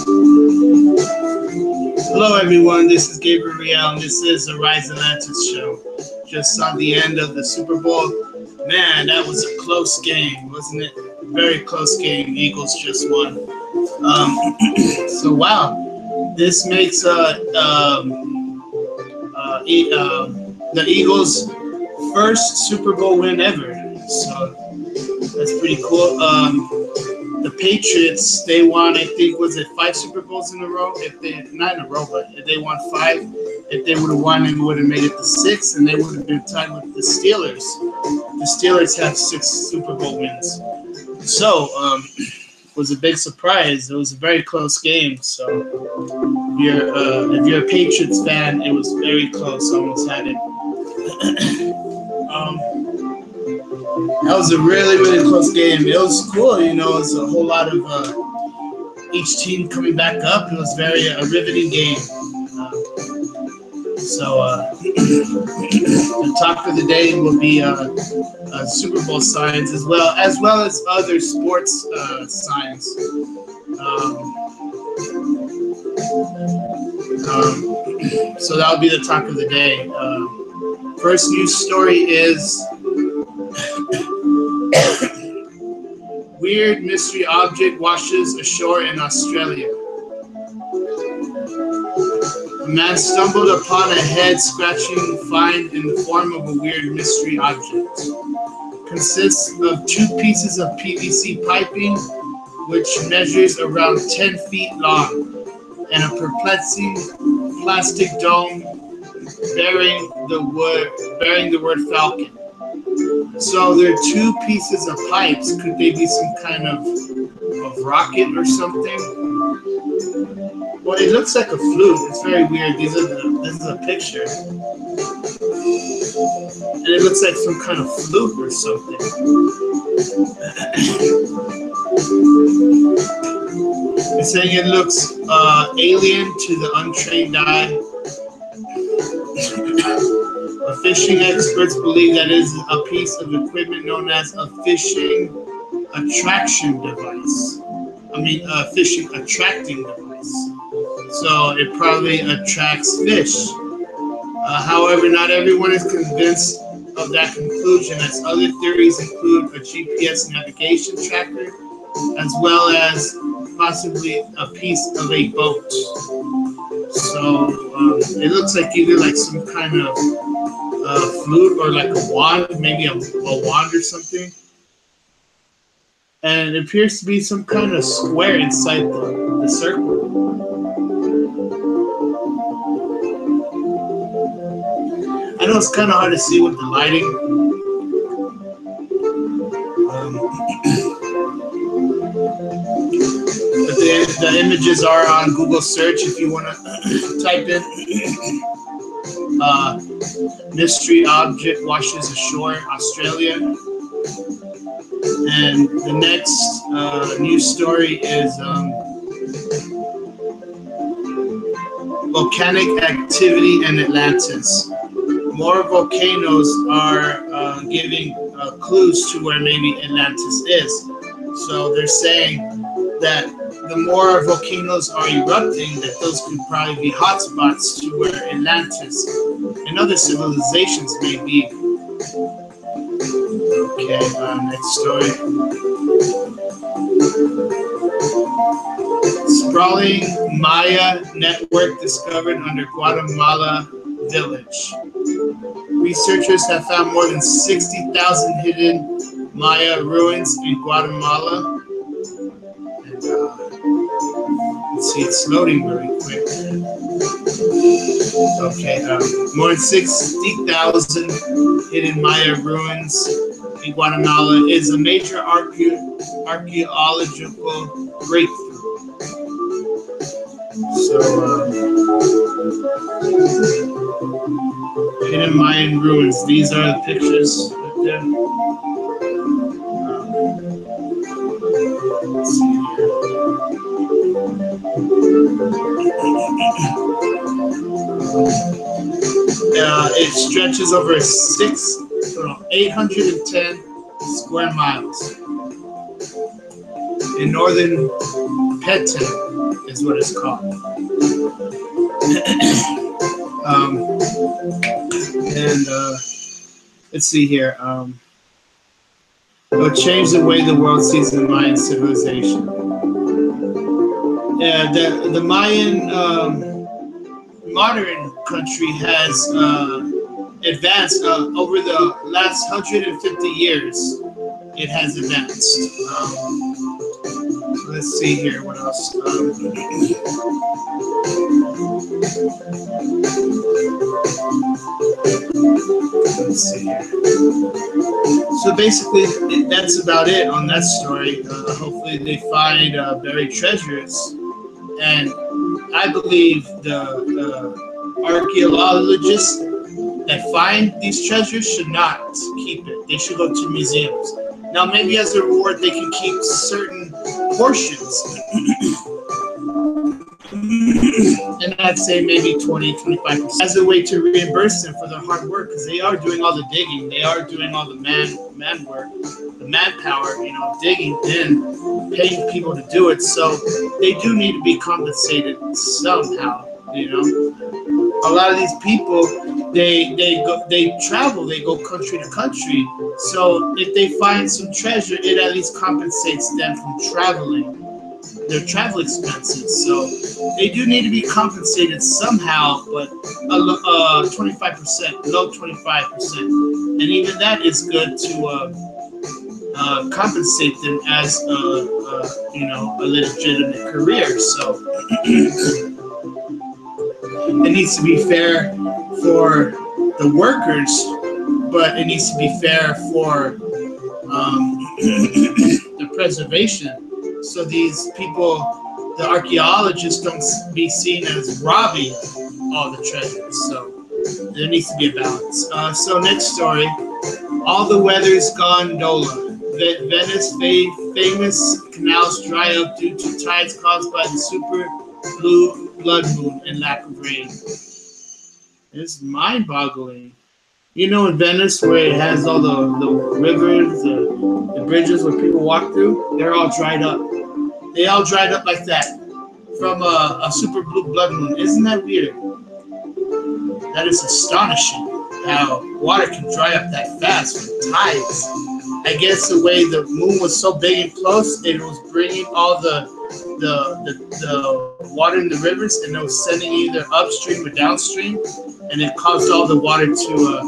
Hello everyone, this is Gabriel Rhiana, and this is the Atlantis show. Just saw the end of the Super Bowl. Man, that was a close game, wasn't it? Very close game. Eagles just won. So wow, this makes the Eagles' first Super Bowl win ever. So that's pretty cool. The Patriots, they won, I think, was it 5 Super Bowls in a row? If they, not in a row, but if they won 5, if they would have won, it would have made it to 6, and they would have been tied with the Steelers. The Steelers have 6 Super Bowl wins. So, it was a big surprise. It was a very close game. So, if you're a Patriots fan, it was very close. Almost had it. That was a really, really close game. It was cool, you know. It was a whole lot of each team coming back up. It was very a riveting game. The talk of the day will be Super Bowl signs as well as other sports signs. So that'll be the talk of the day. First news story is weird mystery object washes ashore in Australia. A man stumbled upon a head-scratching find in the form of a weird mystery object. Consists of 2 pieces of PVC piping, which measures around 10 feet long, and a perplexing plastic dome bearing the word falcon. So there are 2 pieces of pipes. Could they be some kind of rocket or something? Well, it looks like a flute. It's very weird. This is a picture. And it looks like some kind of flute or something. It's saying it looks alien to the untrained eye. Fishing experts believe that it is a piece of equipment known as a fishing attraction device. A fishing attracting device. So it probably attracts fish. However, not everyone is convinced of that conclusion, as other theories include a GPS navigation tracker, as well as possibly a piece of a boat. So it looks like either like some kind of flute or like a wand, maybe a wand or something. And it appears to be some kind of square inside the circle. I know it's kind of hard to see with the lighting. But the images are on Google search if you want to type in mystery object washes ashore, Australia. And the next news story is volcanic activity in Atlantis. More volcanoes are giving clues to where maybe Atlantis is. So they're saying that the more volcanoes are erupting, that those could probably be hotspots to where Atlantis and other civilizations may be. Okay, next story. Sprawling Maya network discovered under Guatamala village. Researchers have found more than 60,000 hidden Maya ruins in Guatemala. And let's see, it's loading very quick. Okay, more than 60,000 hidden Maya ruins in Guatemala is a major archaeological breakthrough. So, hidden Mayan ruins. These are the pictures right there. Let's see here. It stretches over 810 square miles. In northern Petén is what it's called. And let's see here. It will change the way the world sees the Mayan civilization. Yeah, the Mayan modern country has advanced over the last 150 years. It has advanced. Let's see here, what else? Let's see here. So basically, that's about it on that story. Hopefully they find buried treasures. And I believe the archaeologists that find these treasures should not keep it. They should go to museums. Now, maybe as a reward, they can keep certain portions. And I'd say maybe 20-25% as a way to reimburse them for their hard work, because they are doing all the digging. They are doing all the man work, the manpower, digging and paying people to do it. So they do need to be compensated somehow. A lot of these people, they travel, they go country to country. So if they find some treasure, it at least compensates them from traveling, their travel expenses. So they do need to be compensated somehow, but 25%, below 25%, and even that is good to compensate them as a legitimate career. So it needs to be fair for the workers, but it needs to be fair for the preservation. So these people, the archaeologists, don't be seen as robbing all the treasures. So there needs to be a balance. So next story, all the weather's gondola. Venice famous canals dry up due to tides caused by the super blue blood moon and lack of rain. It's mind-boggling. In Venice, where it has all the rivers, the bridges where people walk through, they're all dried up. They all dried up like that from a super blue blood moon. Isn't that weird? That is astonishing how water can dry up that fast from tides. I guess the way the moon was so big and close, it was bringing all the water in the rivers, and it was sending either upstream or downstream, and it caused all the water to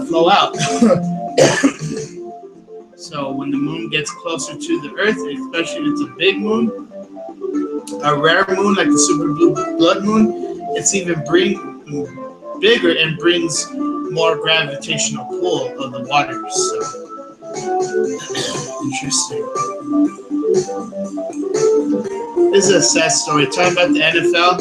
flow out. So when the moon gets closer to the earth, especially if it's a big moon, a rare moon like the super blue blood moon, it's even bigger and brings more gravitational pull of the water. So interesting. This is a sad story. Talking about the NFL,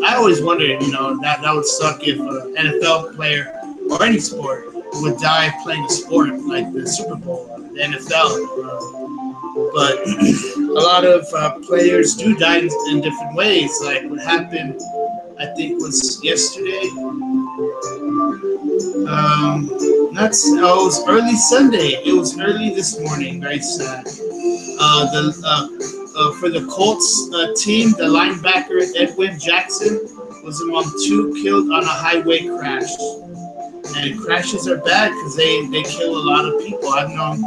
I always wondered, that would suck if an NFL player or any sport would die playing a sport like the Superbowl, the NFL. But a lot of players do die in different ways, like what happened, I think was yesterday. It was early Sunday. It was early this morning. Very sad. For the Colts team, the linebacker Edwin Jackson was among 2 killed on a highway crash. And crashes are bad because they kill a lot of people. I've known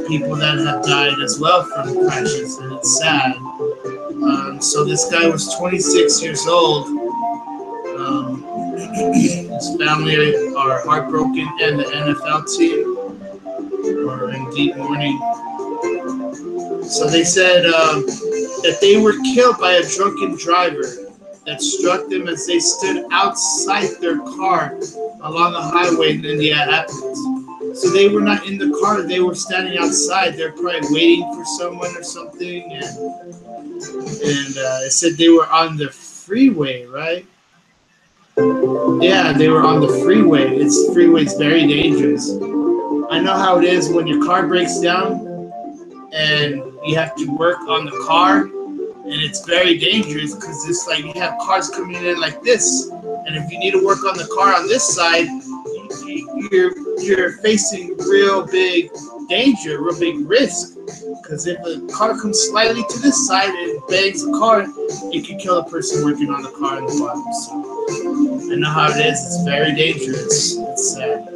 people that have died as well from crashes, and it's sad. So this guy was 26 years old. His family are heartbroken, and the NFL team are in deep mourning. So they said that they were killed by a drunken driver that struck them as they stood outside their car along a highway in Indianapolis. So they were not in the car, they were standing outside. They're probably waiting for someone or something. And it said they were on the freeway, right? Yeah, they were on the freeway. Freeway's very dangerous. I know how it is when your car breaks down and you have to work on the car, and it's very dangerous because it's like you have cars coming in like this, and if you need to work on the car on this side, you're facing real big danger, real big risk. Because if a car comes slightly to this side and bangs the car, it could kill the person working on the car in the bottom. So I know how it is. It's very dangerous. It's sad.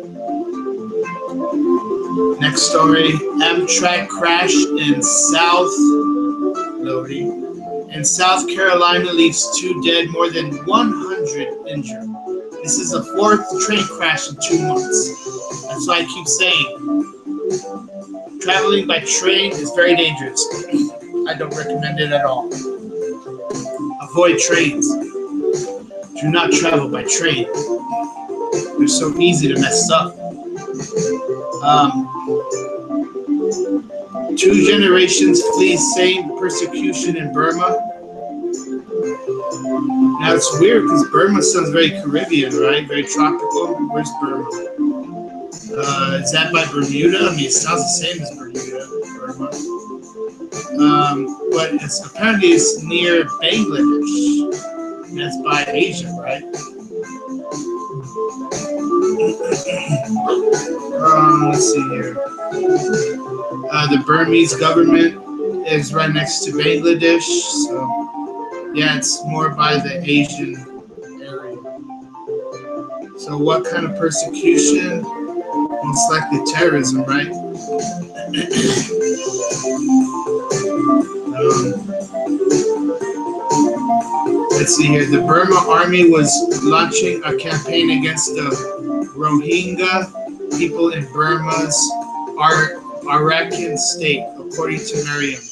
Next story: Amtrak crash in South Carolina leaves 2 dead, more than 100 injured. This is the 4th train crash in 2 months. That's why I keep saying, traveling by train is very dangerous. I don't recommend it at all. Avoid trains. Do not travel by train. They're so easy to mess up. 2 generations flee same persecution in Burma. Now it's weird because Burma sounds very Caribbean, right? Very tropical. Where's Burma? Is that by Bermuda? I mean, it sounds the same as Bermuda, Burma. But apparently it's near Bangladesh. That's by Asia, right? Let's see here. The Burmese government is right next to Bangladesh, so yeah, it's more by the Asian area. So what kind of persecution? Most likely terrorism, right? Let's see here. The Burma army was launching a campaign against the Rohingya people in Burma's Arakan state, according to Merriam.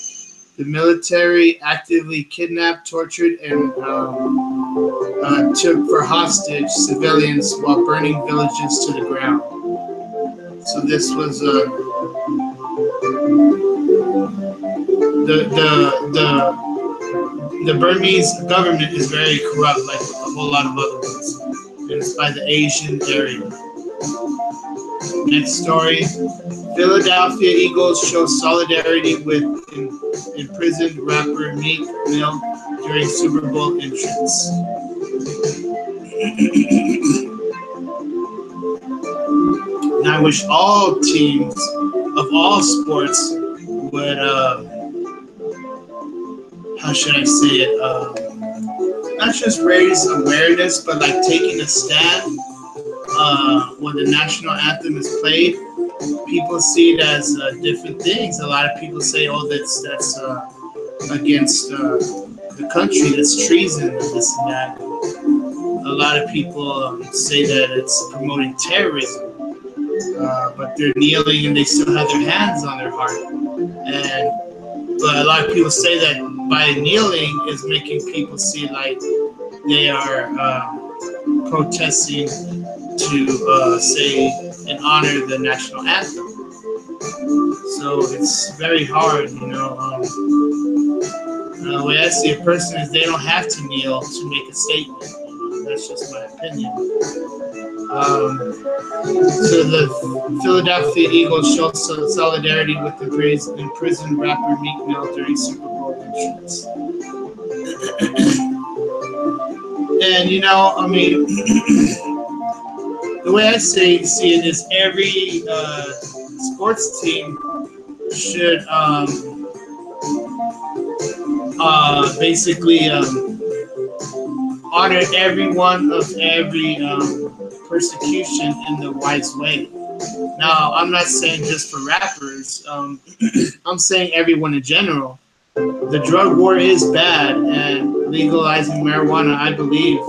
The military actively kidnapped, tortured, and took for hostage civilians while burning villages to the ground. So this was the Burmese government is very corrupt, like a whole lot of other ones, and it's by the Asian area. Next story: Philadelphia Eagles show solidarity with imprisoned rapper Meek Mill during Super Bowl entrance. And I wish all teams of all sports would, how should I say it, not just raise awareness, but like taking a stand when the national anthem is played. People see it as different things. A lot of people say, oh, that's against the country, that's treason, and this and that. A lot of people say that it's promoting terrorism. But they're kneeling and they still have their hands on their heart. But a lot of people say that by kneeling is making people see like they are protesting to say and honor the national anthem. So it's very hard, you know. The way I see a person is they don't have to kneel to make a statement. That's just my opinion. So the Philadelphia Eagles showed solidarity with the imprisoned rapper Meek Mill during Super Bowl entrance. And you know, I mean, the way I see it is every sports team should basically honor everyone of every persecution in the wise way. Now, I'm not saying just for rappers. I'm saying everyone in general. The drug war is bad, and legalizing marijuana, I believe,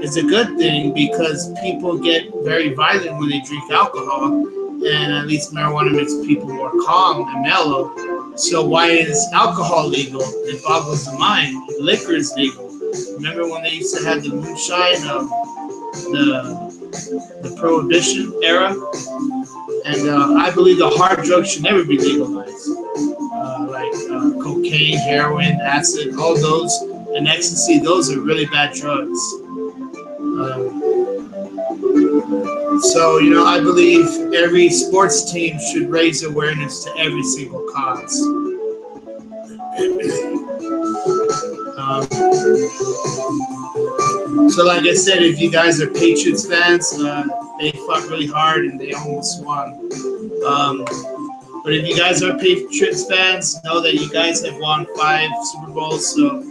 is a good thing because people get very violent when they drink alcohol, and at least marijuana makes people more calm and mellow. So why is alcohol legal? It boggles the mind. Liquor is legal. Remember when they used to have the moonshine of the Prohibition era? And I believe the hard drugs should never be legalized. Like cocaine, heroin, acid, all those, and ecstasy, those are really bad drugs. So, you know, I believe every sports team should raise awareness to every single cause. So like I said, if you guys are Patriots fans, they fought really hard and they almost won. But if you guys are Patriots fans, know that you guys have won 5 Super Bowls. So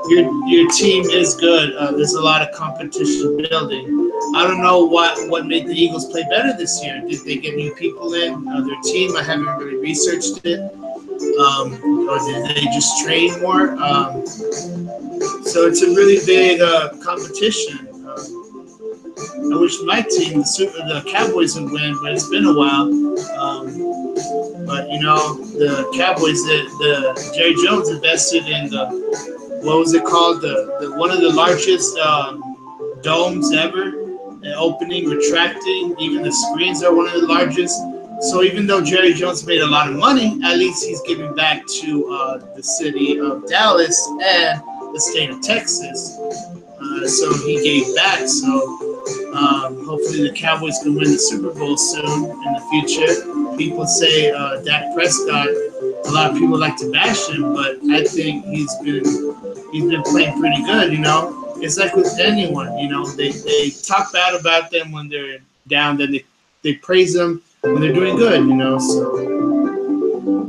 your team is good. There's a lot of competition building. I don't know what made the Eagles play better this year. Did they get new people in their team? I haven't really researched it. Or did they just train more? So it's a really big competition. I wish my team, the Cowboys, would win, but it's been a while. But you know, the Cowboys, the Jerry Jones invested in the, what was it called? The one of the largest domes ever, opening, retracting. Even the screens are one of the largest. So even though Jerry Jones made a lot of money, at least he's giving back to the city of Dallas and the state of Texas. So he gave back. So hopefully the Cowboys can win the Super Bowl soon in the future. People say Dak Prescott, a lot of people like to bash him, but I think he's been playing pretty good, you know. It's like with anyone, you know, they talk bad about them when they're down, then they praise them when they're doing good, you know. So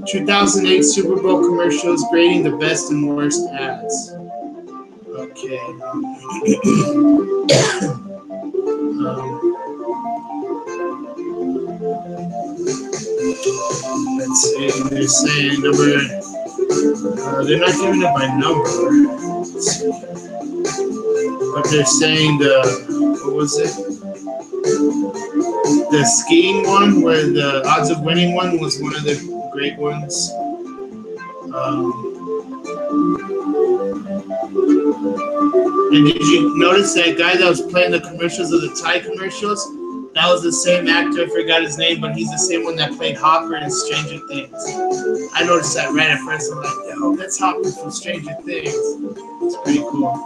2008 Super Bowl commercials grading the best and worst ads. Okay. Let's see. They're saying number. They're not giving it by number. But they're saying what was it? The skiing one, where the odds of winning one was one of the great ones. And did you notice that guy that was playing the commercials of the Thai commercials? That was the same actor. I forgot his name, but he's the same one that played Hopper in Stranger Things. I noticed that right at first. I'm like, yo, that's Hopper from Stranger Things. It's pretty cool.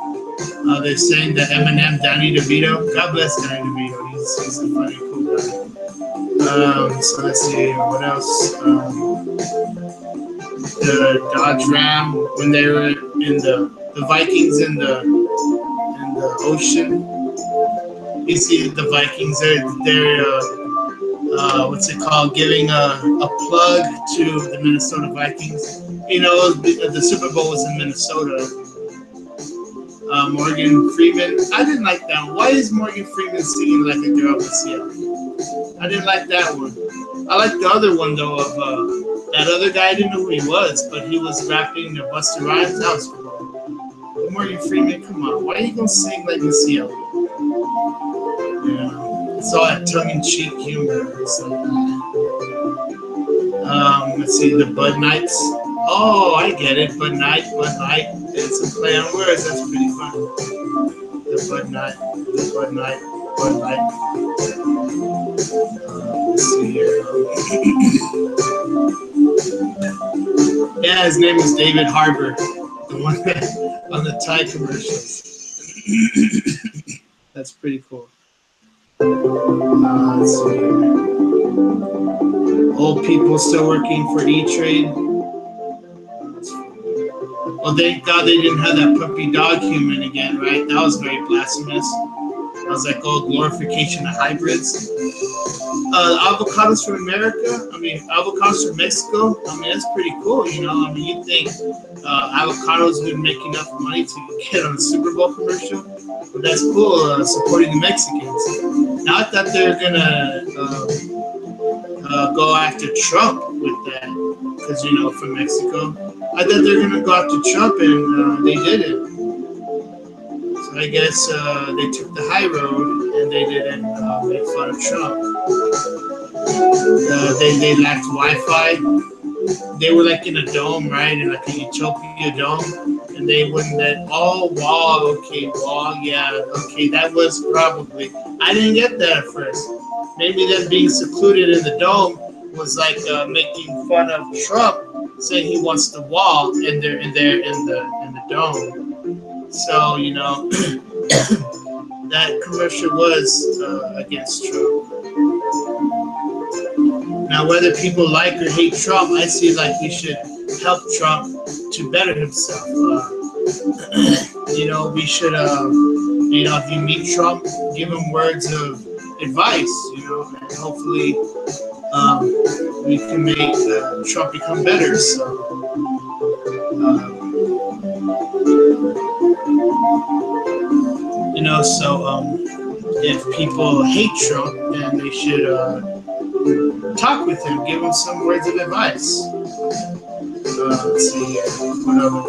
They're saying that Eminem, Danny DeVito. God bless Danny DeVito. He's a funny, cool guy. So let's see, what else? The Dodge Ram, when they were in the Vikings in the ocean. You see the Vikings, they're what's it called, giving a plug to the Minnesota Vikings. You know, the Super Bowl was in Minnesota. Morgan Freeman, I didn't like that one. Why is Morgan Freeman singing like a girl in Seattle? I didn't like that one. I like the other one though, of that other guy. I didn't know who he was, but he was rapping the Busta Rhymes. That was cool. But Morgan Freeman, come on, why are you gonna sing like a Seattle? Yeah, it's all that tongue-in-cheek humor. It's like, let's see, the Bud Knights. Oh, I get it. Bud Knight. It's a play on words. That's pretty fun. The Bud Knight. Let's see here. Yeah, his name is David Harbour. The one on the Thai commercials. That's pretty cool. Let's see here. Old people still working for E-Trade. Well, thank God they didn't have that puppy dog human again, right? That was very blasphemous. That was like glorification of hybrids. Avocados from America. Avocados from Mexico. That's pretty cool, you know. You'd think avocados would make enough money to get on a Super Bowl commercial. But that's cool, supporting the Mexicans. Now I thought they were gonna go after Trump with that, because, you know, from Mexico. I thought they were going to go after Trump, and they didn't. So I guess they took the high road, and they didn't make fun of Trump. They lacked Wi-Fi. They were like in a dome, right? In like a Utopia dome. And they wouldn't let, wall, yeah. Okay, that was probably, I didn't get that at first. Maybe them being secluded in the dome was like making fun of Trump, saying he wants the wall, and they're in the dome. So, you know, that commercial was against Trump. Now, whether people like or hate Trump, I see like he should help Trump to better himself. You know, we should, you know, if you meet Trump, give him words of advice, you know, and hopefully we can make Trump become better. So, you know, so if people hate Trump, then they should talk with him, give him some words of advice. Let's see here. What other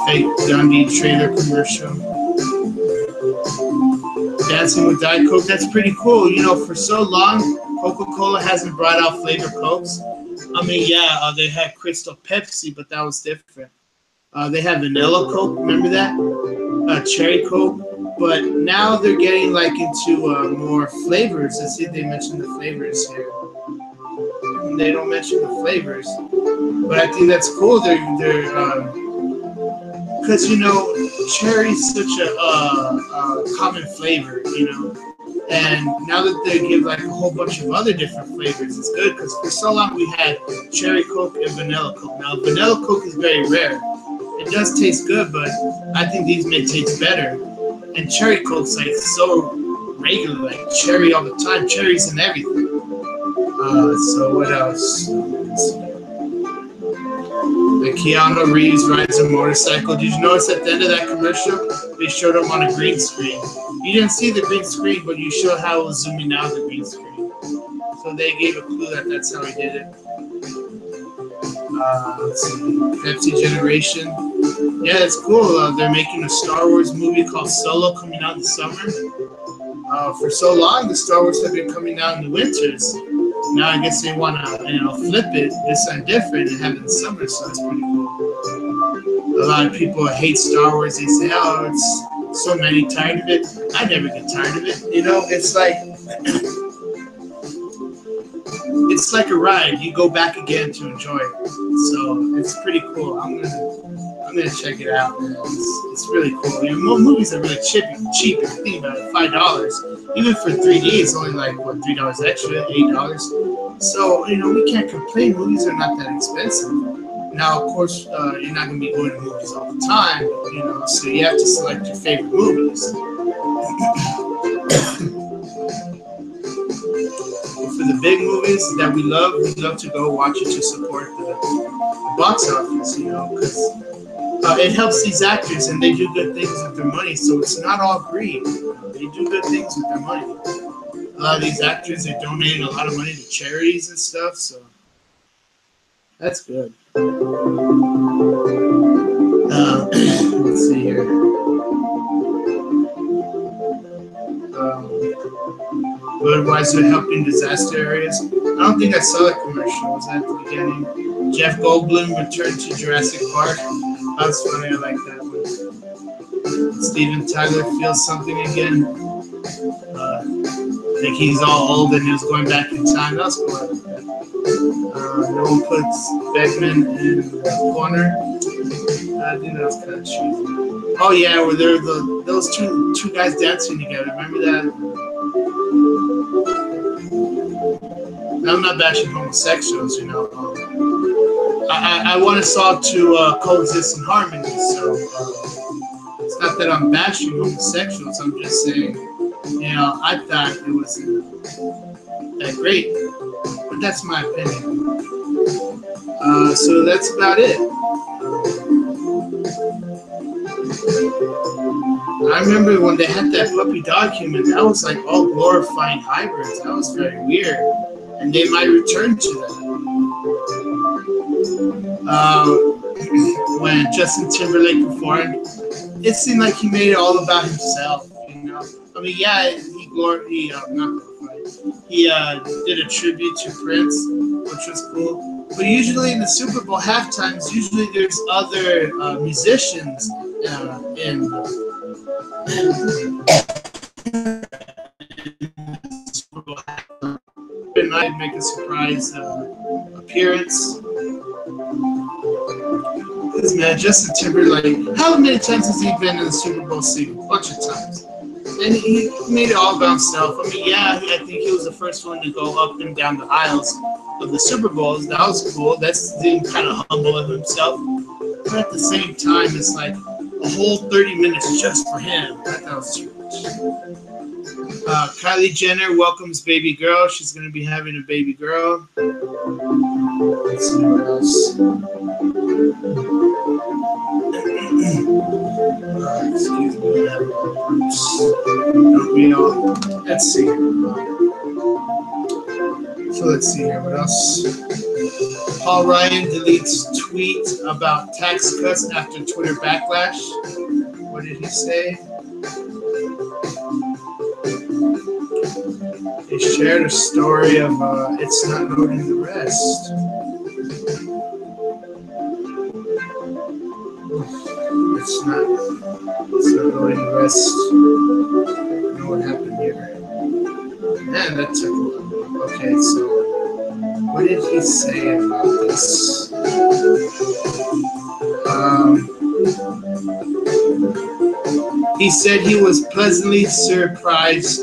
fake Dundee trailer commercial? Dancing with Diet Coke, that's pretty cool. You know, for so long, Coca-Cola hasn't brought out flavored Cokes. I mean, yeah, they had Crystal Pepsi, but that was different. They have vanilla Coke, remember that? Cherry Coke. But now they're getting like into more flavors. Let's see if they mention the flavors here. They don't mention the flavors, but I think that's cool. They're because you know, cherry's such a common flavor, you know, and now that they give like a whole bunch of other different flavors, it's good because for so long we had cherry Coke and vanilla Coke. Now vanilla Coke is very rare. It does taste good, but I think these may taste better. And cherry Coke's like so regular, like cherry all the time. Cherries in everything. So what else? The Keanu Reeves rides a motorcycle. Did you notice at the end of that commercial, they showed him on a green screen? You didn't see the green screen, but you showed how it was zooming out the green screen. So they gave a clue that that's how he did it. Let's see. Pepsi Generation. Yeah, it's cool. They're making a Star Wars movie called Solo coming out this summer. For so long, the Star Wars have been coming out in the winters. Now I guess they want to, you know, flip it, do something different, and have it in the summer. So that's pretty cool. A lot of people hate Star Wars. They say, "Oh, it's so many tired of it." I never get tired of it. You know, it's like it's like a ride. You go back again to enjoy it. So it's pretty cool. I'm gonna check it out. Man. It's really cool. You know, movies are really cheap. If you think about it, $5. Even for 3D, it's only like what, $3 extra, $8. So you know, we can't complain. Movies are not that expensive. Now, of course, you're not gonna be going to movies all the time. You know, so you have to select your favorite movies. For the big movies that we love to go watch it to support the box office, you know, because it helps these actors and they do good things with their money, so it's not all greed. They do good things with their money. A lot of these actors are donating a lot of money to charities and stuff, so that's good. Let's see here. Budweiser helping disaster areas. I don't think I saw that commercial. Was that at the beginning? Jeff Goldblum returned to Jurassic Park. That's funny. I like that one. Steven Tyler feels something again. I think he's all old and he was going back in time. That's cool. No one puts Beckman in the corner. I think that was kind of cheesy. Oh yeah, where there were those two guys dancing together. Remember that? I'm not bashing homosexuals, you know. I want us all to coexist in harmony. So it's not that I'm bashing homosexuals. I'm just saying, you know, I thought it wasn't that great, but that's my opinion. So that's about it. I remember when they had that puppy dog human, that was like all glorifying hybrids. That was very weird. And they might return to that. When Justin Timberlake performed, it seemed like he made it all about himself, you know? I mean, yeah, he did a tribute to Prince, which was cool. But usually in the Super Bowl halftimes, usually there's other musicians in Super Bowl halftime. And I'd make a surprise appearance. Because, man, Justin Timberlake, how many times has he been in the Super Bowl scene? A bunch of times. And he made it all about himself. I mean, yeah, I think he was the first one to go up and down the aisles of the Super Bowls. That was cool. That's kind of humble of himself. But at the same time, it's like a whole 30 minutes just for him. That was too much. Kylie Jenner welcomes baby girl. She's going to be having a baby girl. Let's see what else. Excuse me. Let's see. So let's see here. What else? Paul Ryan deletes tweet about tax cuts after Twitter backlash. What did he say? He shared a story of it's not loading the rest. It's not loading the rest. I don't know what happened here. Man, that took a while. Okay, so what did he say about this? He said he was pleasantly surprised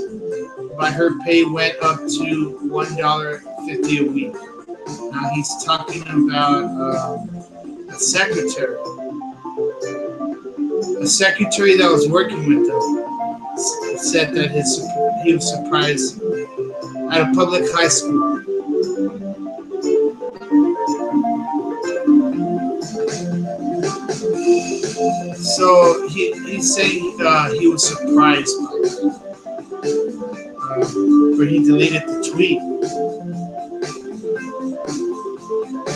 by her pay went up to $1.50 a week. Now he's talking about a secretary that was working with him. Said that he was surprised at a public high school. So he's saying he was surprised by that. But he deleted the tweet.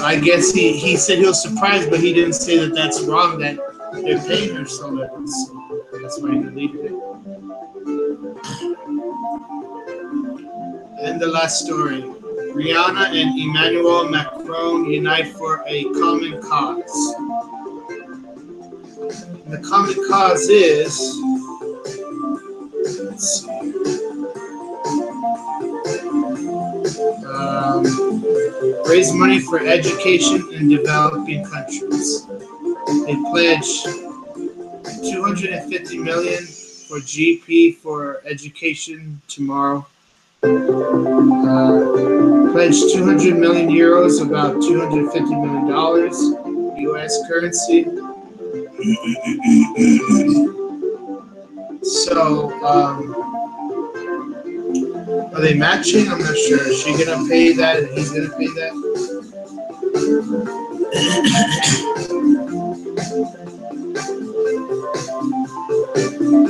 I guess he said he was surprised, but he didn't say that that's wrong, that they're paying her so little. So that's why he deleted it. And the last story. Rhiana and Emmanuel Macron unite for a common cause. And the common cause is, let's see, raise money for education in developing countries. They pledge $250 million for GP for education tomorrow. Pledge 200 million euros, about $250 million, U.S. currency. So, are they matching? I'm not sure. Is she gonna pay that and he's gonna pay that?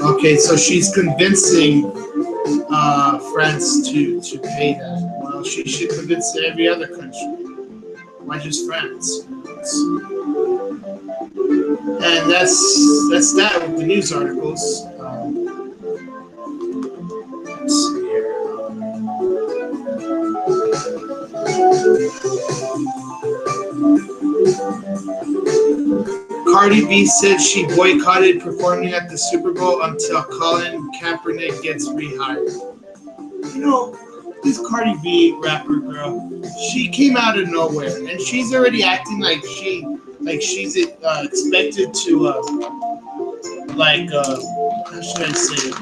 Okay, so she's convincing France to pay that. Well, she should convince every other country. Why just France? And that's that with the news articles. Let's see here. Cardi B said she boycotted performing at the Super Bowl until Colin Kaepernick gets rehired. You know, this Cardi B rapper girl, she came out of nowhere, and she's already acting like she's expected to how should I say it?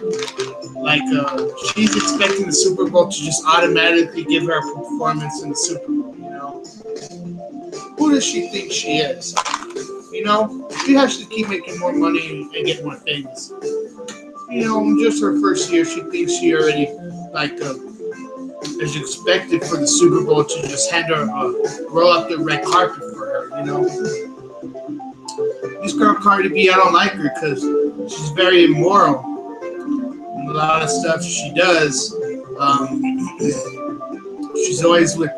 She's expecting the Super Bowl to just automatically give her a performance in the Super Bowl. You know, who does she think she is? You know, she has to keep making more money and get more things. You know, just her first year, she thinks she already is expected for the Super Bowl to just hand her roll up the red carpet for her. You know, this girl Cardi B, I don't like her because she's very immoral. And a lot of stuff she does, she's always with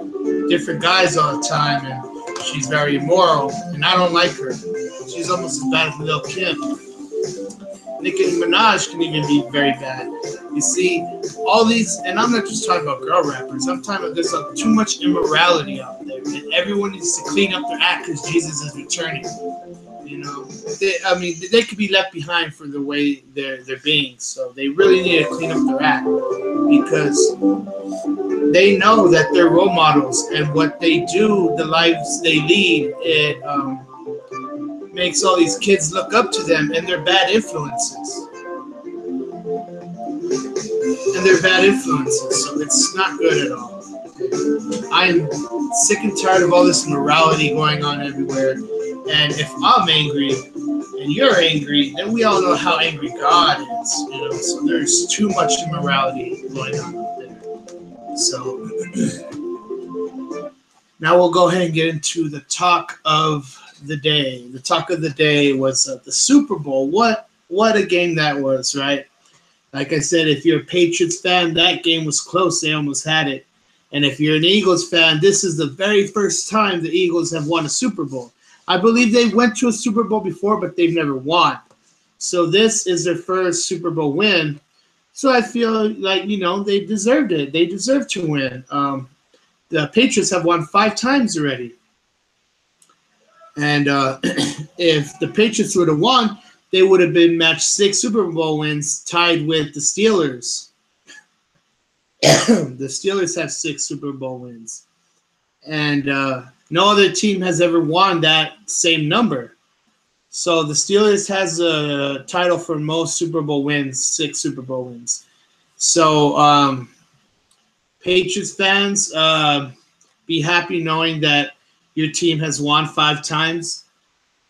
different guys all the time, and she's very immoral, and I don't like her. She's almost as bad as Lil Kim. Nicki Minaj can even be very bad. You see, all these, and I'm not just talking about girl rappers, I'm talking about there's too much immorality out there, and everyone needs to clean up their act because Jesus is returning. You know, they could be left behind for the way they're being, so they really need to clean up their act because they know that they're role models, and what they do, the lives they lead, it makes all these kids look up to them, and they're bad influences. So it's not good at all. I'm sick and tired of all this morality going on everywhere. And if I'm angry and you're angry, then we all know how angry God is. So there's too much immorality going on out there. So now we'll go ahead and get into the talk of the day. The talk of the day was the Super Bowl. What a game that was, right? Like I said, if you're a Patriots fan, that game was close. They almost had it. And if you're an Eagles fan, this is the very first time the Eagles have won a Super Bowl. I believe they went to a Super Bowl before, but they've never won. So this is their first Super Bowl win. So I feel like, they deserved it. They deserve to win. The Patriots have won 5 times already. And if the Patriots would have won, they would have been matched 6 Super Bowl wins, tied with the Steelers. The Steelers have 6 Super Bowl wins. And no other team has ever won that same number. So the Steelers has a title for most Super Bowl wins, 6 Super Bowl wins. So Patriots fans, be happy knowing that your team has won 5 times.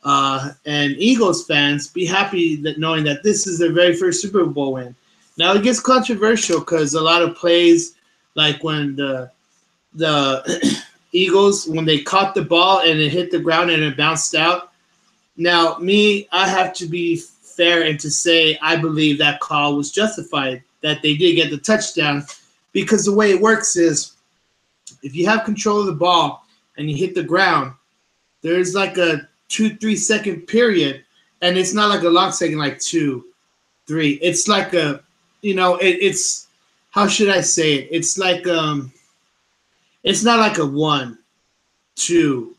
And Eagles fans, be happy that knowing that this is their very first Super Bowl win. Now it gets controversial because a lot of plays, like when the Eagles, when they caught the ball and it hit the ground and it bounced out. Now I have to be fair and to say I believe that call was justified, that they did get the touchdown, because the way it works is if you have control of the ball and you hit the ground, there's like a 2-3 second period, and it's not like a long second, like 2-3. It's like a, it's, how should I say it? It's like it's not like a 1, 2,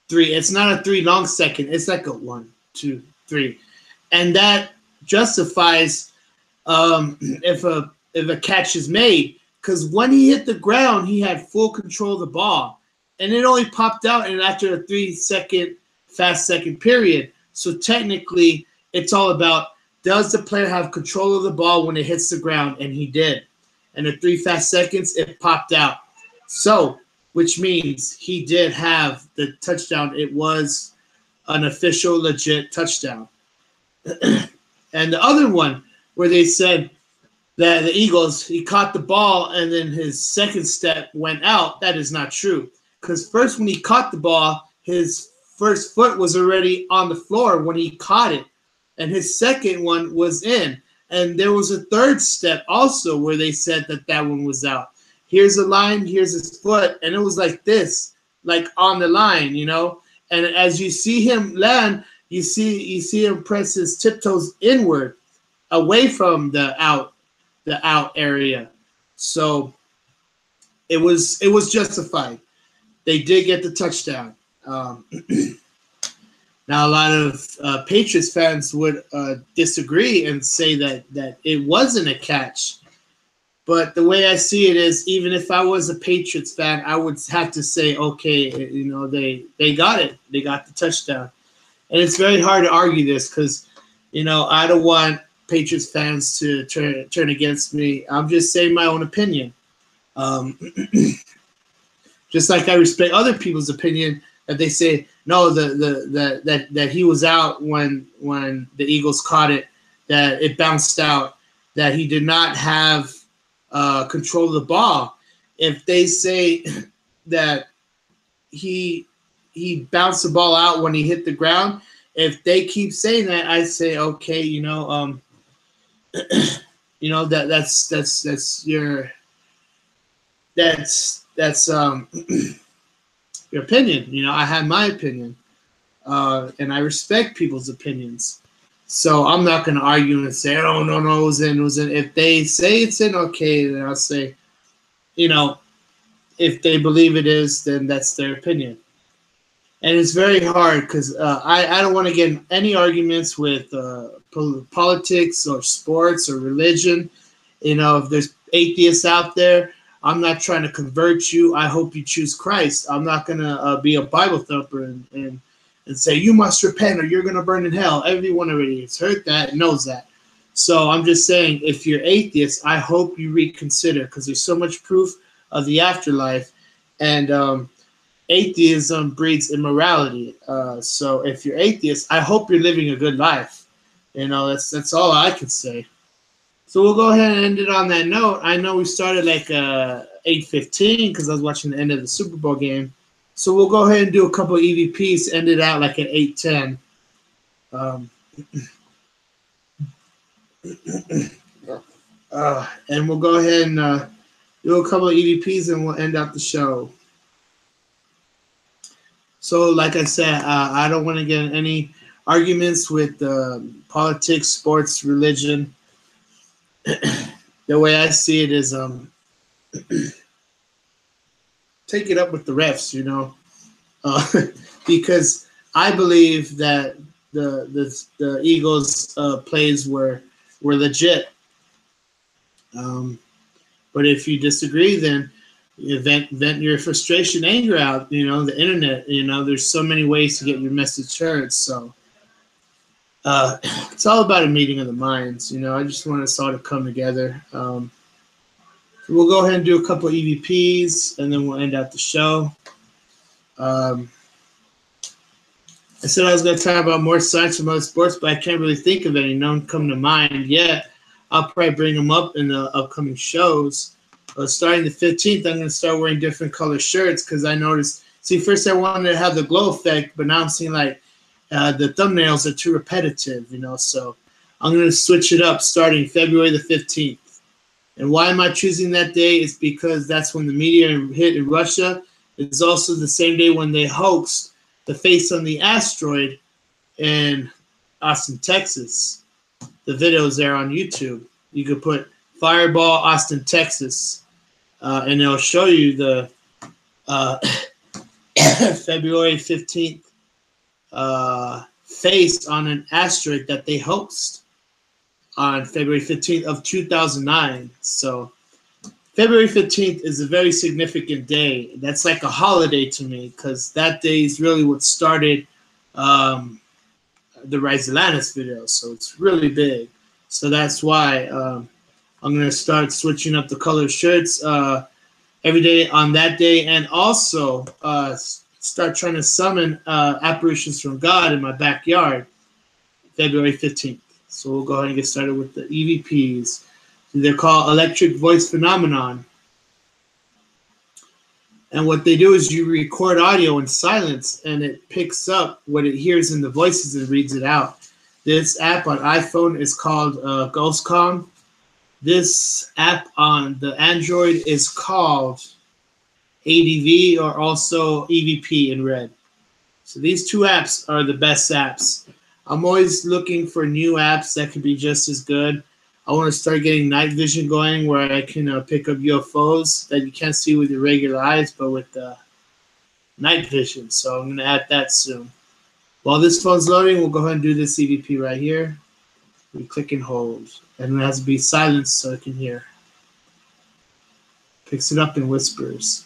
3. It's not a 3 long second. It's like a 1, 2, 3, and that justifies if a catch is made, because when he hit the ground, he had full control of the ball, and it only popped out and after a 3-second fast second period. So technically, it's all about, does the player have control of the ball when it hits the ground? And he did. And at 3 fast seconds, it popped out. So, which means he did have the touchdown. It was an official, legit touchdown. And the other one where they said that the Eagles, he caught the ball and then his second step went out, that is not true. Because first when he caught the ball, his first foot was already on the floor when he caught it, and his second one was in. And there was a third step also where they said that one was out. Here's a line, here's his foot, and it was like this, like on the line, And as you see him land, you see him press his tiptoes inward, away from the out area. So it was justified. They did get the touchdown. Now, a lot of Patriots fans would disagree and say that it wasn't a catch. But the way I see it is, even if I was a Patriots fan, I would have to say, okay, they got it. They got the touchdown. And it's very hard to argue this because, I don't want Patriots fans to turn against me. I'm just saying my own opinion. Just like I respect other people's opinion that they say, no, that he was out when the Eagles caught it, that it bounced out, that he did not have control of the ball. If they say that he bounced the ball out when he hit the ground, if they keep saying that, I say, okay, that's your opinion. I have my opinion, and I respect people's opinions. So I'm not going to argue and say, oh, no, it was in. If they say it's in, okay, then I'll say, if they believe it is, then that's their opinion. And it's very hard because I don't want to get in any arguments with politics or sports or religion. If there's atheists out there, I'm not trying to convert you. I hope you choose Christ. I'm not going to be a Bible thumper and say, you must repent or you're going to burn in hell. Everyone already has heard that and knows that. So I'm just saying, if you're atheist, I hope you reconsider, because there's so much proof of the afterlife, and atheism breeds immorality. So if you're atheist, I hope you're living a good life. That's all I can say. So we'll go ahead and end it on that note. I know we started like 8:15 because I was watching the end of the Super Bowl game. So we'll go ahead and do a couple of EVPs, end it out like at 8:10. And we'll go ahead and do a couple of EVPs and we'll end out the show. So like I said, I don't want to get in any arguments with politics, sports, religion. The way I see it is take it up with the refs, because I believe that the Eagles plays were legit. But if you disagree, then you vent your frustration, anger out. The internet. There's so many ways to get your message heard. So it's all about a meeting of the minds. I just want us all to come together. We'll go ahead and do a couple of EVPs, and then we'll end out the show. I said I was going to talk about more science from other sports, but I can't really think of any. None come to mind yet. I'll probably bring them up in the upcoming shows. Starting the 15th, I'm going to start wearing different color shirts because I noticed. See, first I wanted to have the glow effect, but now I'm seeing like the thumbnails are too repetitive, So I'm going to switch it up starting February the 15th. And why am I choosing that day? Is because that's when the meteor hit in Russia. It's also the same day when they hoaxed the face on the asteroid in Austin, Texas. The video's there on YouTube. You could put Fireball Austin, Texas, and it'll show you the February 15th face on an asteroid that they hoaxed on February 15th of 2009. So February 15th is a very significant day. That's like a holiday to me because that day is really what started the Rise of Atlantis video. So it's really big. So that's why I'm going to start switching up the color shirts every day on that day, and also start trying to summon apparitions from God in my backyard February 15th. So we'll go ahead and get started with the EVPs. They're called electric voice phenomenon. And what they do is you record audio in silence, and it picks up what it hears in the voices and reads it out. This app on iPhone is called GhostCom. This app on the Android is called ADV, or also EVP in red. So these two apps are the best apps. I'm always looking for new apps that could be just as good. I want to start getting night vision going where I can pick up UFOs that you can't see with your regular eyes, but with night vision. So I'm going to add that soon. While this phone's loading, we'll go ahead and do this EVP right here. We click and hold. And it has to be silenced so I can hear. Picks it up and whispers.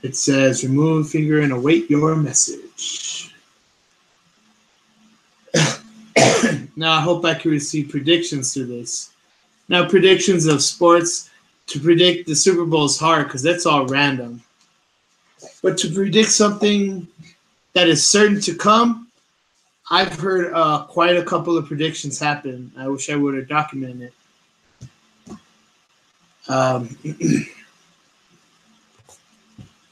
It says, remove finger and await your message. Now, I hope I can receive predictions through this. Now, predictions of sports, to predict the Super Bowl is hard because that's all random. But to predict something that is certain to come, I've heard quite a couple of predictions happen. I wish I would have documented it.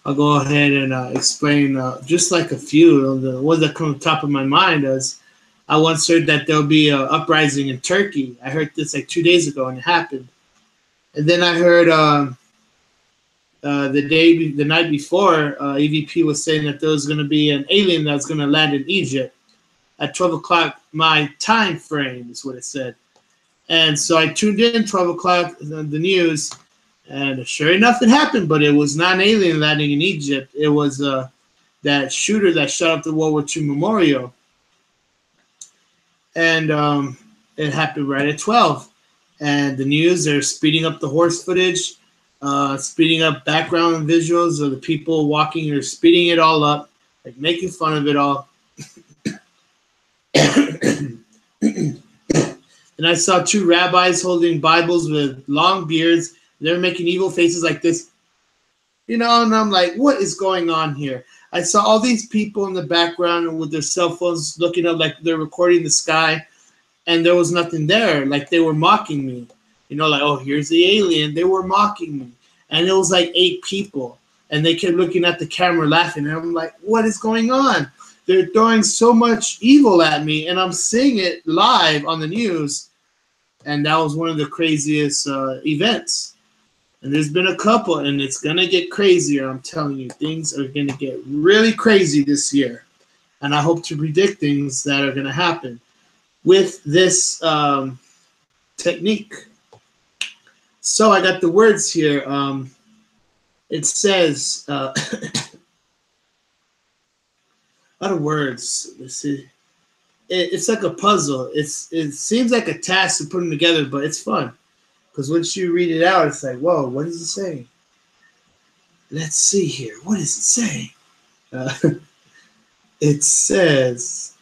I'll go ahead and explain just like a few. The ones that come to the top of my mind is I once heard that there'll be an uprising in Turkey. I heard this like 2 days ago, and it happened. And then I heard the night before, EVP was saying that there was going to be an alien that was going to land in Egypt at 12 o'clock my time frame, is what it said. And so I tuned in 12 o'clock, the news, and sure enough, it happened, but it was not an alien landing in Egypt. It was that shooter that shot up the World War II memorial. and it happened right at 12. And the news, they're speeding up the horse footage, speeding up background visuals of the people walking. They're speeding it all up, like making fun of it all. And I saw two rabbis holding Bibles with long beards. They're making evil faces like this, and I'm like, what is going on here? I saw all these people in the background with their cell phones looking up like they're recording the sky, and there was nothing there. Like they were mocking me, like, oh, here's the alien. They were mocking me. And it was like 8 people, and they kept looking at the camera laughing. And I'm like, what is going on? They're throwing so much evil at me, and I'm seeing it live on the news. And that was one of the craziest events. And there's been a couple, and it's going to get crazier. I'm telling you, things are going to get really crazy this year. And I hope to predict things that are going to happen with this technique. So I got the words here. It says, a lot of words. Let's see. It's like a puzzle. It seems like a task to put them together, but it's fun. Because once you read it out, it's like, whoa, what does it say? Let's see here. What does it say? It says,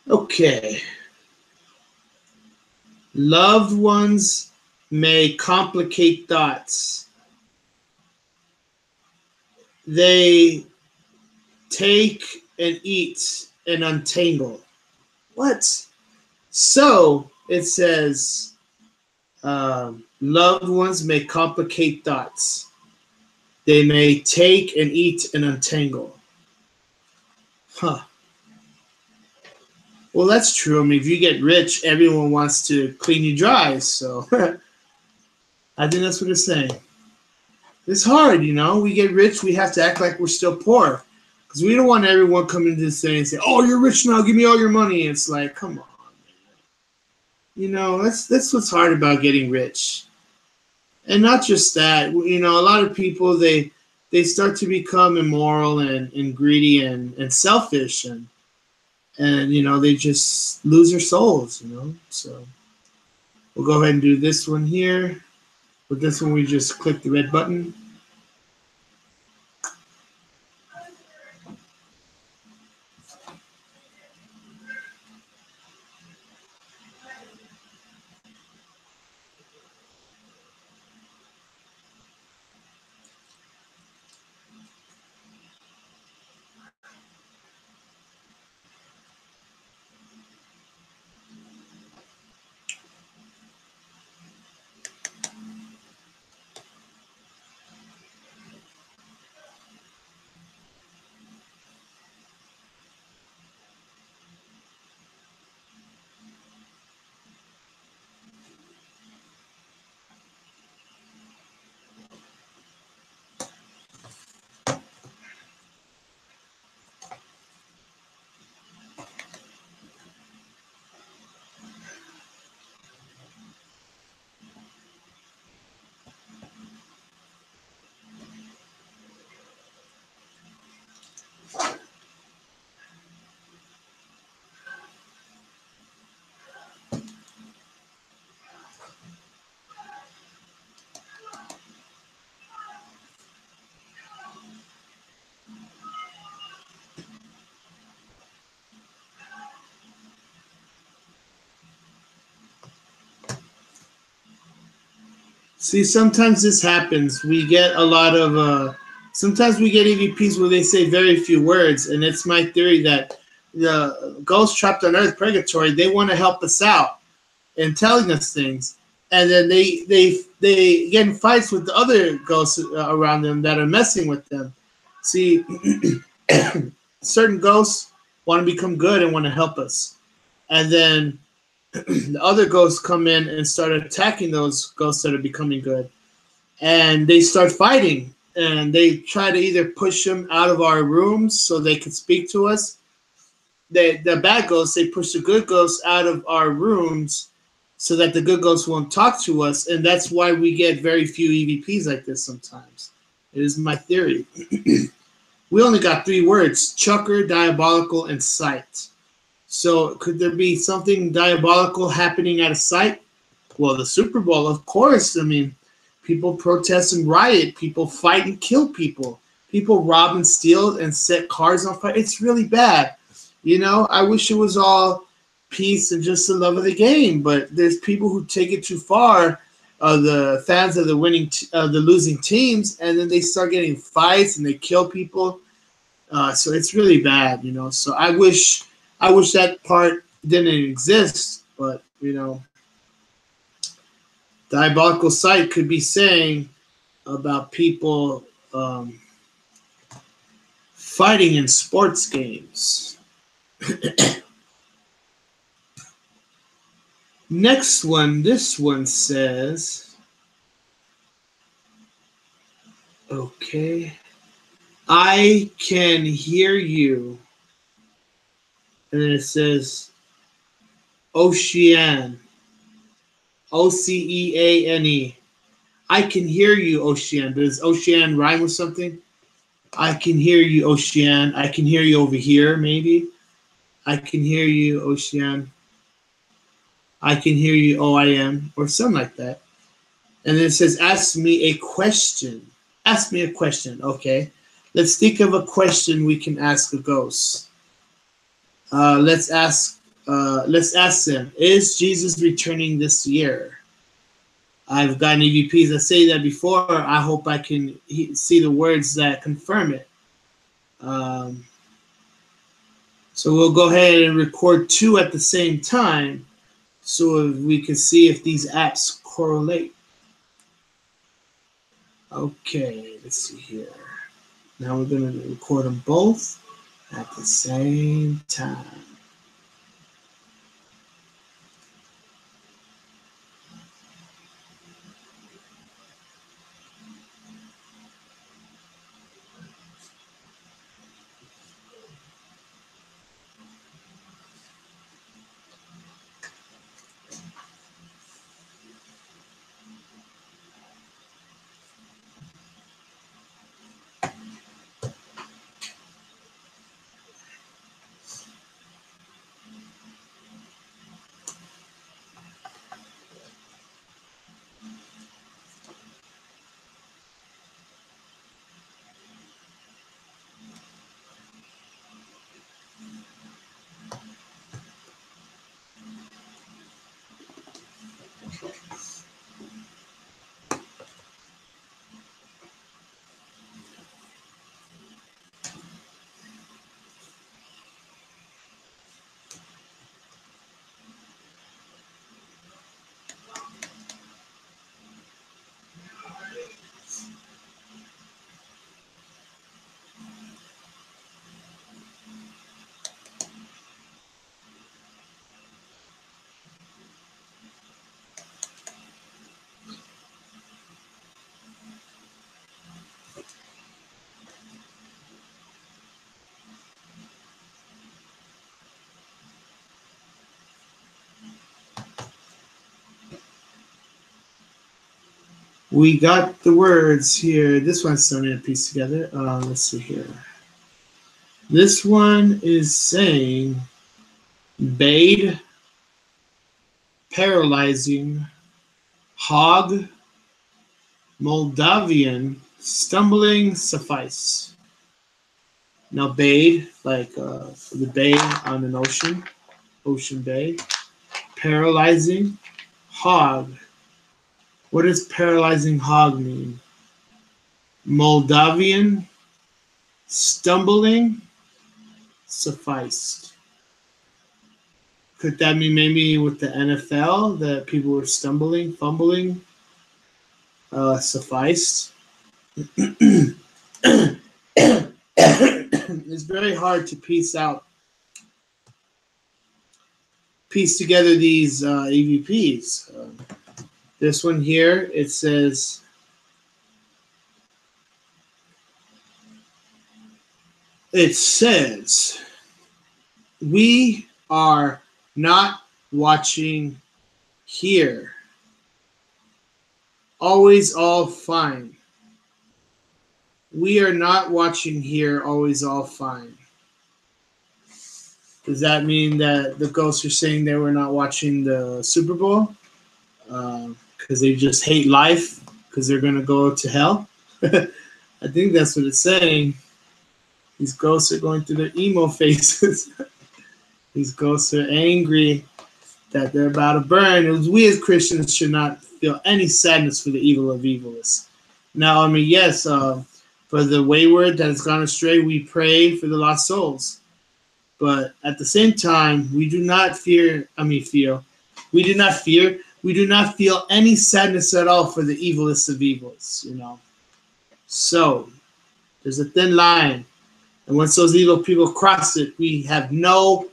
okay. Loved ones may complicate thoughts. They take and eat and untangle. What? So it says, loved ones may complicate thoughts. They may take and eat and untangle. Huh. Well, that's true. I mean, if you get rich, everyone wants to clean you dry. So I think that's what it's saying. It's hard, We get rich, we have to act like we're still poor. Because we don't want everyone coming to this thing and say, oh, you're rich now, give me all your money. It's like, come on. That's what's hard about getting rich. And not just that. A lot of people, they start to become immoral and greedy and selfish. And they just lose their souls, So we'll go ahead and do this one here. With this one, we just click the red button. See, sometimes this happens. We get a lot of, sometimes we get EVPs where they say very few words, and it's my theory that the ghosts trapped on Earth, purgatory, they want to help us out in telling us things, and then they get in fights with the other ghosts around them that are messing with them. See, certain ghosts want to become good and want to help us, and then the other ghosts come in and start attacking those ghosts that are becoming good. And they start fighting. And they try to either push them out of our rooms so they can speak to us. The bad ghosts, they push the good ghosts out of our rooms so that the good ghosts won't talk to us. And that's why we get very few EVPs like this sometimes. It is my theory. We only got 3 words: chucker, diabolical, and sight. So could there be something diabolical happening at a site? Well, the Super Bowl, of course. I mean, people protest and riot. People fight and kill people. People rob and steal and set cars on fire. It's really bad. You know, I wish it was all peace and just the love of the game. But there's people who take it too far. The fans of the losing teams, and then they start getting fights and they kill people. So it's really bad, you know. So I wish that part didn't exist, but you know, diabolical sight could be saying about people fighting in sports games. Next one, this one says, okay, I can hear you. And then it says, Oceian, Oceane. I can hear you, Oceian. Does Oceian rhyme with something? I can hear you, Oceian. I can hear you over here, maybe. I can hear you, Oceian. I can hear you, OIM, or something like that. And then it says, ask me a question. Ask me a question. Okay. Let's think of a question we can ask a ghost. Let's ask them, is Jesus returning this year? I've gotten EVPs that say that before. I hope I can see the words that confirm it. So we'll go ahead and record 2 at the same time so we can see if these apps correlate. Okay, let's see here. Now we're going to record them both at the same time. We got the words here. This one's starting to piece together. Let's see here. This one is saying, bade, paralyzing, hog, moldovian, stumbling, suffice. Now, bade, like the bay on an ocean bay. Paralyzing, hog. What does paralyzing hog mean? Moldovian, stumbling, sufficed. Could that mean maybe with the NFL that people were stumbling, fumbling, sufficed? It's very hard to piece together these EVPs. This one here, it says, we are not watching here. Always all fine. We are not watching here always all fine. Does that mean that the ghosts are saying they were not watching the Super Bowl? Because they just hate life because they're going to go to hell? I think that's what it's saying. These ghosts are going through their emo phases. These ghosts are angry that they're about to burn. We as Christians should not feel any sadness for the evil of evilists. Now, I mean, yes, for the wayward that has gone astray, we pray for the lost souls. But at the same time, we do not feel any sadness at all for the evilest of evils, you know. So there's a thin line. And once those evil people cross it, we have no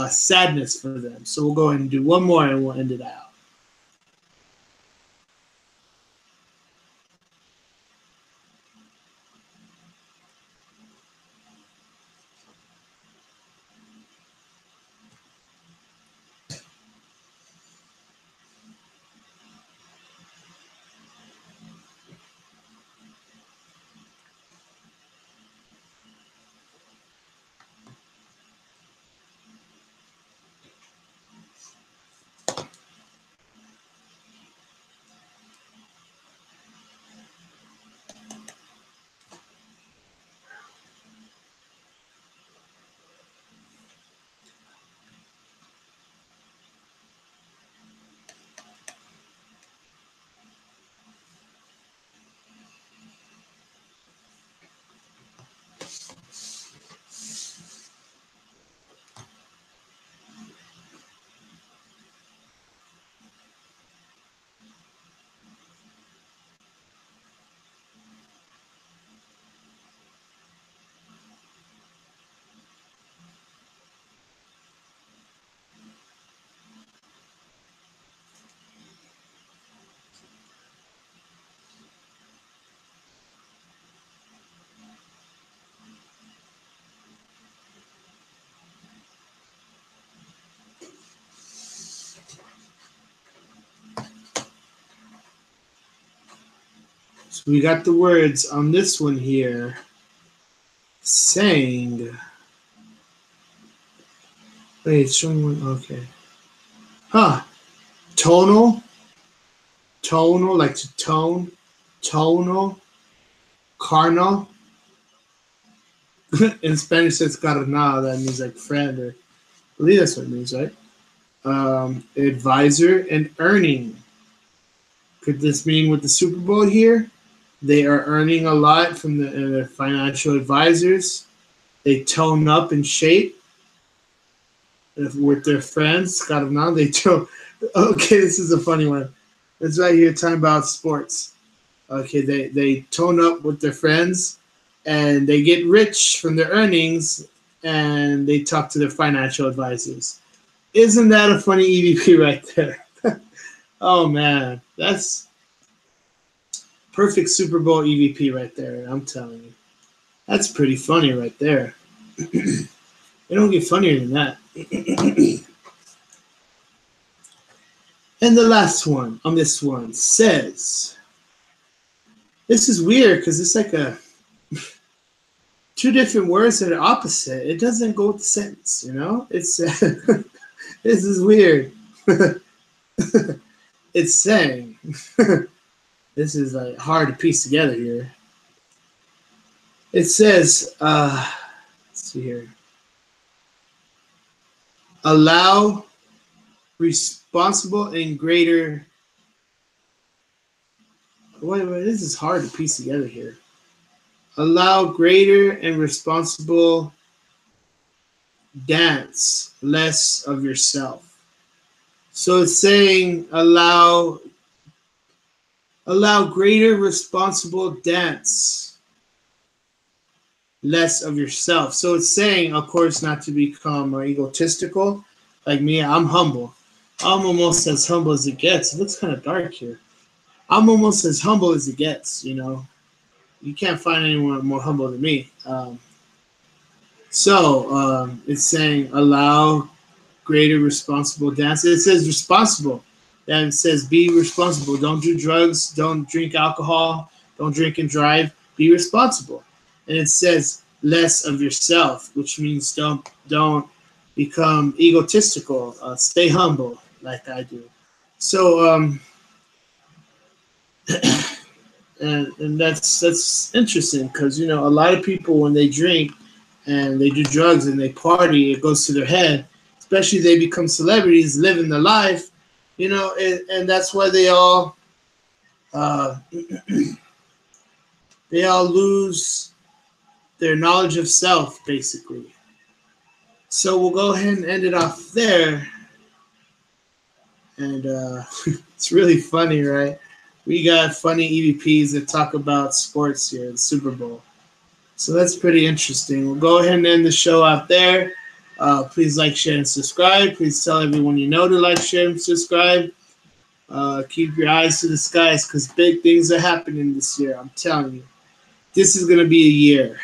sadness for them. So we'll go ahead and do one more and we'll end it out. So we got the words on this one here saying, wait, showing one, okay. Tonal, like to tone, tonal, carnal. In Spanish, it's carnal, that means like friend, or I believe that's what it means, right? Advisor and earning. Could this mean with the Super Bowl here? They are earning a lot from the financial advisors. They tone up in shape with their friends. Carnal, they tone. Okay, this is a funny one. It's right here talking about sports. Okay, they tone up with their friends, and they get rich from their earnings, and they talk to their financial advisors. Isn't that a funny EVP right there? Oh, man. That's perfect Super Bowl EVP right there, I'm telling you. That's pretty funny right there. It don't get funnier than that. And the last one on this one says, this is weird because it's like two different words that are opposite. It doesn't go with the sentence, you know? It's this is weird. It's saying, this is like hard to piece together here. It says, let's see here. Allow responsible and greater. Wait, this is hard to piece together here. Allow greater and responsible dance, less of yourself. So it's saying allow greater responsible dance, less of yourself. So it's saying, of course, not to become egotistical. Like me, I'm humble. I'm almost as humble as it gets. It looks kind of dark here. I'm almost as humble as it gets, you know. You can't find anyone more humble than me. So it's saying allow greater responsible dance. It says responsible. Then it says be responsible. Don't do drugs. Don't drink alcohol. Don't drink and drive. be responsible. And it says less of yourself, which means don't become egotistical. Stay humble, like I do. So and that's interesting because a lot of people when they drink and they do drugs and they party, it goes to their head. Especially they become celebrities, living the life, and that's why they all they all lose their knowledge of self, basically. So we'll go ahead and end it off there. And it's really funny, right? We got funny EVPs that talk about sports here, the Super Bowl. So that's pretty interesting. We'll go ahead and end the show out there. Please like, share, and subscribe. Please tell everyone you know to like, share, and subscribe. Keep your eyes to the skies because big things are happening this year. I'm telling you. This is going to be a year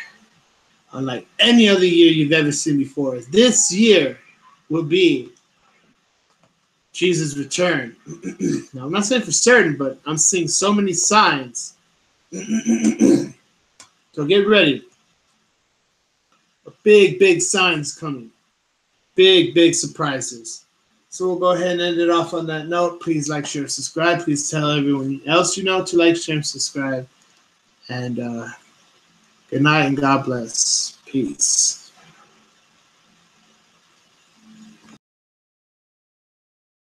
unlike any other year you've ever seen before. This year will be Jesus' return. Now, I'm not saying for certain, but I'm seeing so many signs. So get ready. Big signs coming. Big surprises. So we'll go ahead and end it off on that note. Please like, share, subscribe. Please tell everyone else you know to like, share, and subscribe. And good night and God bless. Peace.